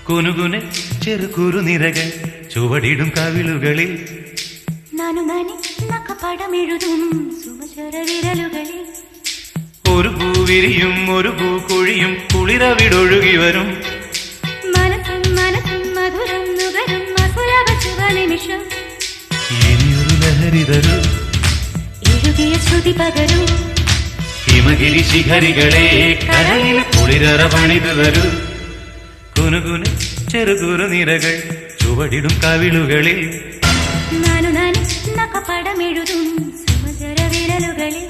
കുനുകുനെ ചെറുകുറുനിരകൾ ചുവടിടും കവിളുകളിൽ നാനു നാനി നഖപടമെഴുതും സുമചര വിരലുകളിൽ ഒരു പൂവിരിയും ഒരു പൂക്കുഴിയും കുളിരവിടൊഴുകി വരും മനസ്സും മനസ്സും മധുരം നുകരും അസുലഭ ശുഭനിമിഷം ഇനിയൊരു ലഹരി തരൂ എഴുതിയ ശ്രുതി പകരൂ ഹിമഗിരി ശിഖരികളെ കരളിൽ കുളിരറ പണിതു തരൂ കുനുകുനെ ചെറുകുറുനിരകൾ ചുവടിടും കവിളുകളിൽ നാനു നാനി നഖപടമെഴുതും സുമചര വിരലുകളിൽ